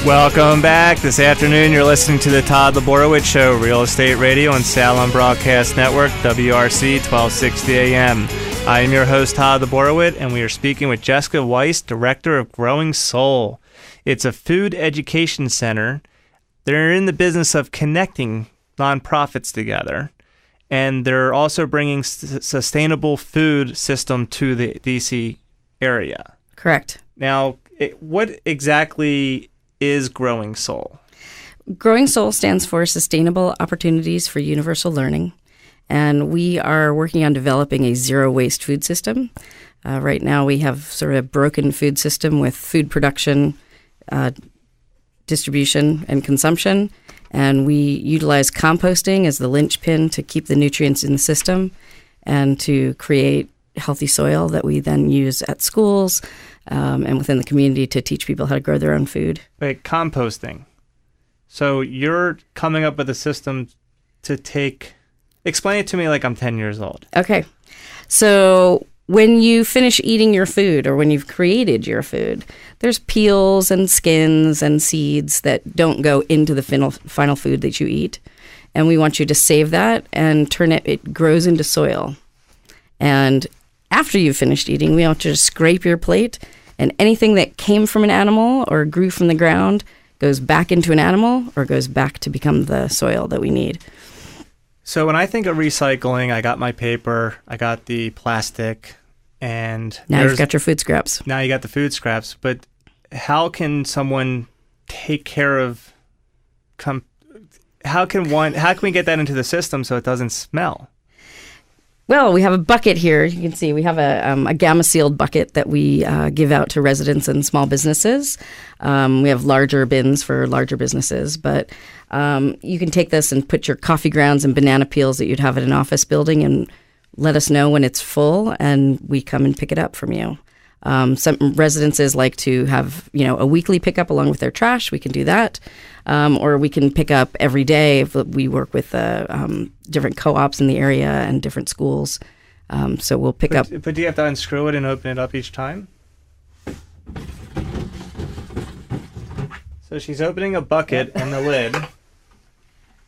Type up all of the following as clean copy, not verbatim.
Welcome back. This afternoon, you're listening to the Todd Laborowitz Show, Real Estate Radio and Salon Broadcast Network, WRC 1260 AM. I am your host, Todd Laborowitz, and we are speaking with Jessica Weiss, Director of Growing Soul. It's a food education center. They're in the business of connecting nonprofits together, and they're also bringing sustainable food system to the DC area. Correct. Now, what exactly is Growing Soul? Growing Soul stands for Sustainable Opportunities for Universal Learning, and we are working on developing a zero-waste food system. Right now we have sort of a broken food system with food production, distribution, and consumption, and we utilize composting as the linchpin to keep the nutrients in the system and to create healthy soil that we then use at schools and within the community to teach people how to grow their own food. Wait, composting. So you're coming up with a system to explain it to me like I'm 10 years old. Okay. So when you finish eating your food or when you've created your food, there's peels and skins and seeds that don't go into the final food that you eat. And we want you to save that and it grows into soil. And after you've finished eating, we want you to scrape your plate, and anything that came from an animal or grew from the ground goes back into an animal or goes back to become the soil that we need. So when I think of recycling, I got my paper, I got the plastic, and now you've got your food scraps. Now you got the food scraps, but how can someone take care of how can we get that into the system so it doesn't smell? Well, we have a bucket here. You can see we have a gamma-sealed bucket that we give out to residents and small businesses. We have larger bins for larger businesses, but you can take this and put your coffee grounds and banana peels that you'd have at an office building and let us know when it's full, and we come and pick it up from you. Some residences like to have, a weekly pickup along with their trash. We can do that. Or we can pick up every day. We work with different co-ops in the area and different schools. So we'll pick up. But do you have to unscrew it and open it up each time? So she's opening a bucket and the lid.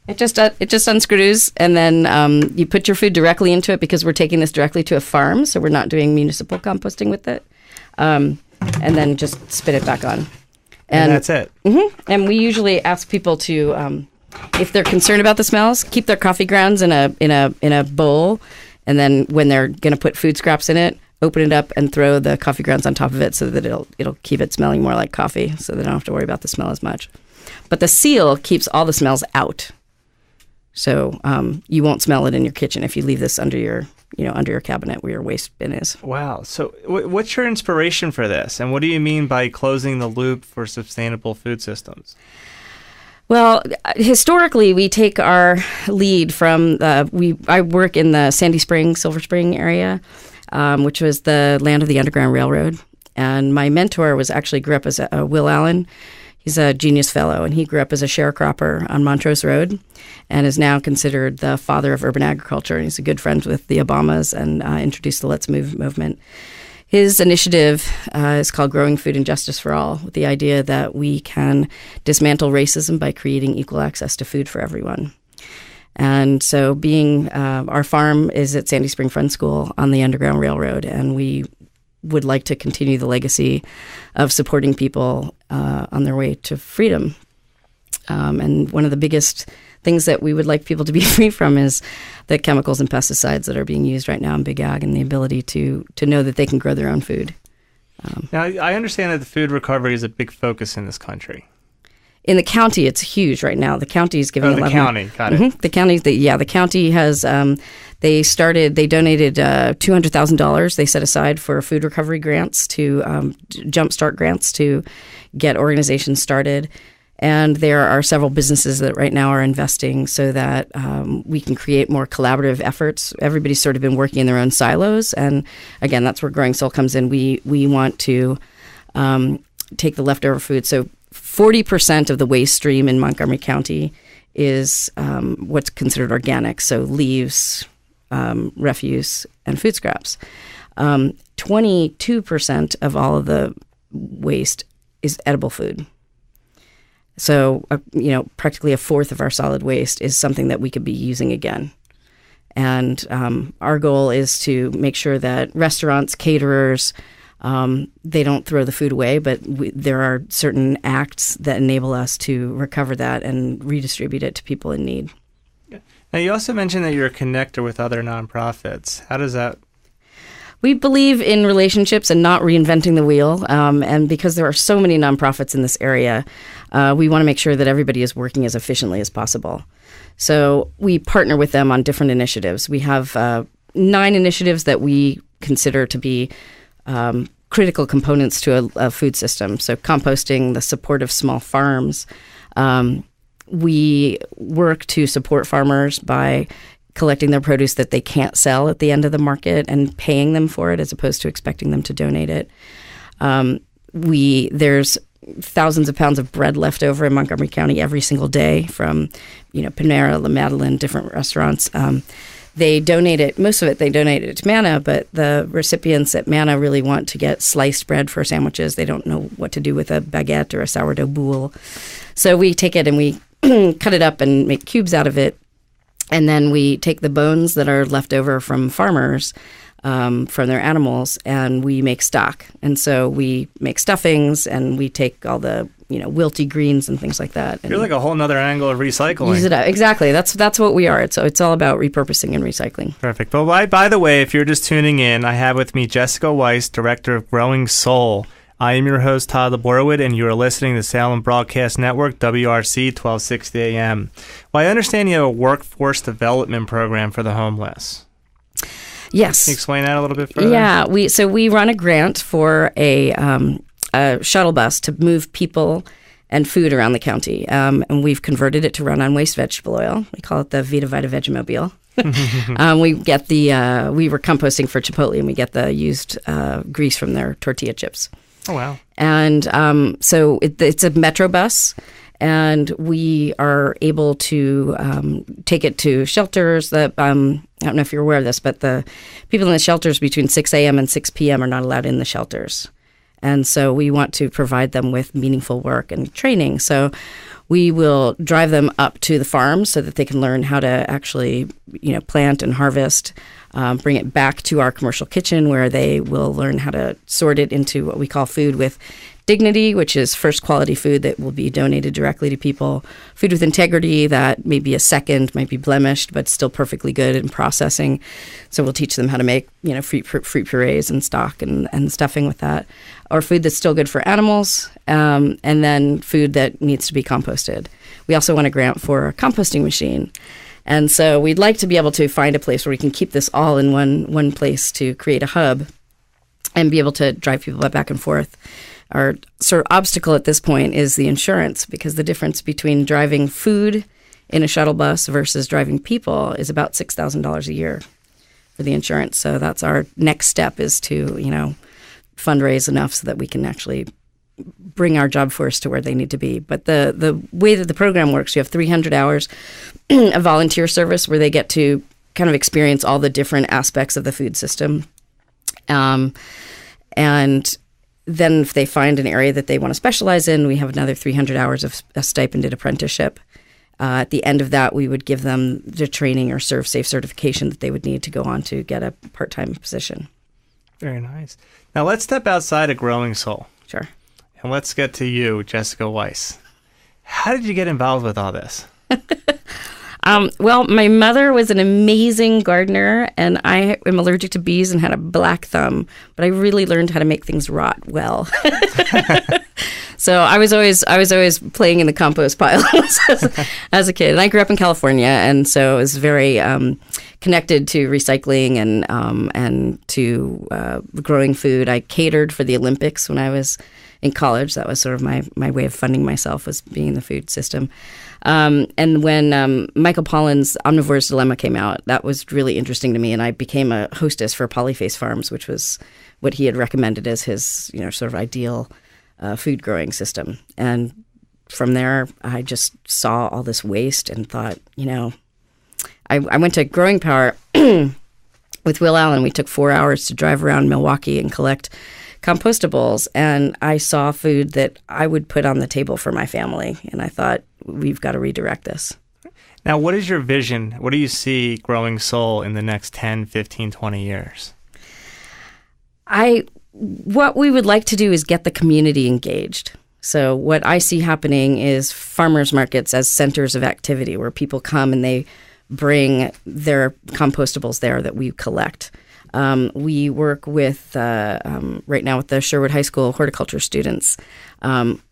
It just unscrews, and then you put your food directly into it because we're taking this directly to a farm, so we're not doing municipal composting with it. And then just spit it back on. And that's it. Mm-hmm. And we usually ask people to, if they're concerned about the smells, keep their coffee grounds in a bowl, and then when they're going to put food scraps in it, open it up and throw the coffee grounds on top of it so that it'll keep it smelling more like coffee, so they don't have to worry about the smell as much. But the seal keeps all the smells out. So you won't smell it in your kitchen if you leave this under your cabinet where your waste bin is. Wow. So what's your inspiration for this? And what do you mean by closing the loop for sustainable food systems? Well, historically, we take our lead from I work in the Sandy Spring, Silver Spring area, which was the land of the Underground Railroad. And my mentor grew up as Will Allen. He's a Genius Fellow, and he grew up as a sharecropper on Montrose Road and is now considered the father of urban agriculture. And he's a good friend with the Obamas and introduced the Let's Move movement. His initiative is called Growing Food and Justice for All, with the idea that we can dismantle racism by creating equal access to food for everyone. And so our farm is at Sandy Spring Friends School on the Underground Railroad, and we would like to continue the legacy of supporting people on their way to freedom. And one of the biggest things that we would like people to be free from is the chemicals and pesticides that are being used right now in big ag, and the ability to know that they can grow their own food. Now, I understand that the food recovery is a big focus in this country. In the county, it's huge right now. The county is giving. The county, got it. Mm-hmm. The county has. They donated $200,000 they set aside for food recovery grants to jumpstart grants to get organizations started. And there are several businesses that right now are investing so that we can create more collaborative efforts. Everybody's sort of been working in their own silos. And again, that's where Growing Soul comes in. We want to take the leftover food. So 40% of the waste stream in Montgomery County is what's considered organic, so leaves, refuse, and food scraps. 22% of all of the waste is edible food. So, practically a fourth of our solid waste is something that we could be using again. And our goal is to make sure that restaurants, caterers, they don't throw the food away, but there are certain acts that enable us to recover that and redistribute it to people in need. Now, you also mentioned that you're a connector with other nonprofits. How does that? We believe in relationships and not reinventing the wheel. And because there are so many nonprofits in this area, we want to make sure that everybody is working as efficiently as possible. So we partner with them on different initiatives. We have 9 initiatives that we consider to be critical components to a food system. So composting, the support of small farms. We work to support farmers by collecting their produce that they can't sell at the end of the market and paying them for it as opposed to expecting them to donate it. There's thousands of pounds of bread left over in Montgomery County every single day from, Panera, La Madeleine, different restaurants. They donate it, most of it they donate it to Manna, but the recipients at Manna really want to get sliced bread for sandwiches. They don't know what to do with a baguette or a sourdough boule. So we take it and we cut it up and make cubes out of it. And then we take the bones that are left over from farmers, from their animals, and we make stock. And so we make stuffings and we take all the, wilty greens and things like that. You're like a whole nother angle of recycling. Use it up. Exactly. That's what we are. It's all about repurposing and recycling. Perfect. But by the way, if you're just tuning in, I have with me Jessica Weiss, Director of Growing Soul. I am your host, Todd Laborowitz, and you are listening to Salem Broadcast Network, WRC 1260 AM. Well, I understand you have a workforce development program for the homeless. Yes. Can you explain that a little bit further? Yeah. We run a grant for a shuttle bus to move people and food around the county, and we've converted it to run on waste vegetable oil. We call it the Vita Vita Vegemobile. We were composting for Chipotle, and we get the used grease from their tortilla chips. Oh, wow. And so it's a metro bus, and we are able to take it to shelters that, I don't know if you're aware of this, but the people in the shelters between 6 a.m. and 6 p.m. are not allowed in the shelters. And so we want to provide them with meaningful work and training. So we will drive them up to the farm so that they can learn how to actually, plant and harvest, bring it back to our commercial kitchen where they will learn how to sort it into what we call food with dignity, which is first quality food that will be donated directly to people. Food with integrity that may be a second, might be blemished, but still perfectly good in processing. So we'll teach them how to make, fruit purees and stock and stuffing with that. Or food that's still good for animals, and then food that needs to be composted. We also want a grant for a composting machine. And so we'd like to be able to find a place where we can keep this all in one place to create a hub and be able to drive people back and forth. Our sort of obstacle at this point is the insurance, because the difference between driving food in a shuttle bus versus driving people is about $6,000 a year for the insurance. So that's our next step, is to, fundraise enough so that we can actually bring our job force to where they need to be. But the way that the program works, you have 300 hours of volunteer service where they get to kind of experience all the different aspects of the food system. And then if they find an area that they want to specialize in, we have another 300 hours of a stipended apprenticeship. At the end of that, we would give them the training or Serve Safe certification that they would need to go on to get a part-time position. Very nice. Now let's step outside of Growing Soul. Sure. And let's get to you, Jessica Weiss. How did you get involved with all this? Well, my mother was an amazing gardener, and I am allergic to bees and had a black thumb, but I really learned how to make things rot well. So I was always playing in the compost pile as a kid. And I grew up in California, and so I was very connected to recycling and to growing food. I catered for the Olympics when I was in college. That was sort of my way of funding myself, was being in the food system. And when Michael Pollan's Omnivore's Dilemma came out, that was really interesting to me, and I became a hostess for Polyface Farms, which was what he had recommended as his, sort of ideal food growing system. And from there, I just saw all this waste and thought, I went to Growing Power, which with Will Allen, we took 4 hours to drive around Milwaukee and collect compostables. And I saw food that I would put on the table for my family. And I thought, we've got to redirect this. Now, what is your vision? What do you see Growing Soul in the next 10, 15, 20 years? What we would like to do is get the community engaged. So what I see happening is farmers markets as centers of activity where people come and they bring their compostables there that we collect. We work with, right now with the Sherwood High School horticulture students.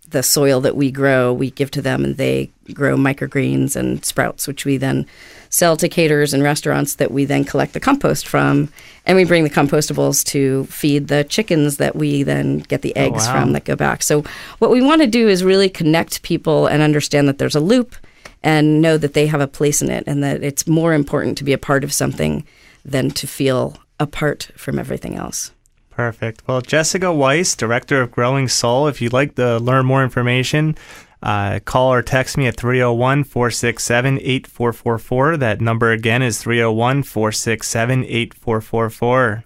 The soil that we grow, we give to them, and they grow microgreens and sprouts, which we then sell to caterers and restaurants that we then collect the compost from. And we bring the compostables to feed the chickens that we then get the eggs from that go back. So what we want to do is really connect people and understand that there's a loop and know that they have a place in it and that it's more important to be a part of something than to feel apart from everything else. Perfect. Well, Jessica Weiss, Director of Growing Soul, if you'd like to learn more information, call or text me at 301-467-8444. That number again is 301-467-8444.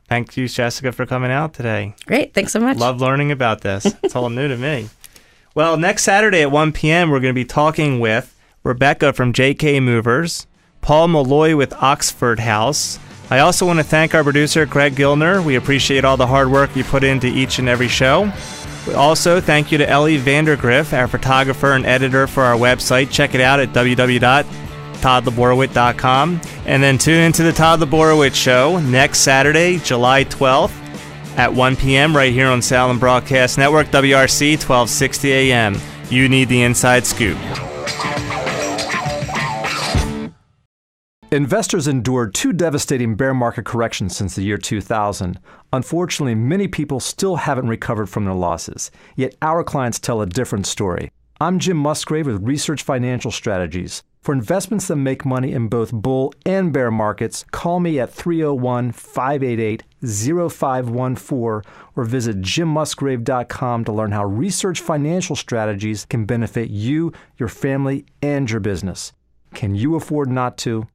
Thank you, Jessica, for coming out today. Great. Thanks so much. Love learning about this. It's all new to me. Well, next Saturday at 1 p.m., we're going to be talking with Rebecca from JK Movers, Paul Malloy with Oxford House. I also want to thank our producer, Greg Gilner. We appreciate all the hard work you put into each and every show. Also, thank you to Ellie Vandergriff, our photographer and editor for our website. Check it out at www.toddleborowit.com. And then tune into the Todd Leborowitz Show next Saturday, July 12th at 1 p.m. right here on Salem Broadcast Network, WRC 1260 AM. You need the inside scoop. Investors endured 2 devastating bear market corrections since the year 2000. Unfortunately, many people still haven't recovered from their losses. Yet our clients tell a different story. I'm Jim Musgrave with Research Financial Strategies. For investments that make money in both bull and bear markets, call me at 301-588-0514 or visit jimmusgrave.com to learn how Research Financial Strategies can benefit you, your family, and your business. Can you afford not to?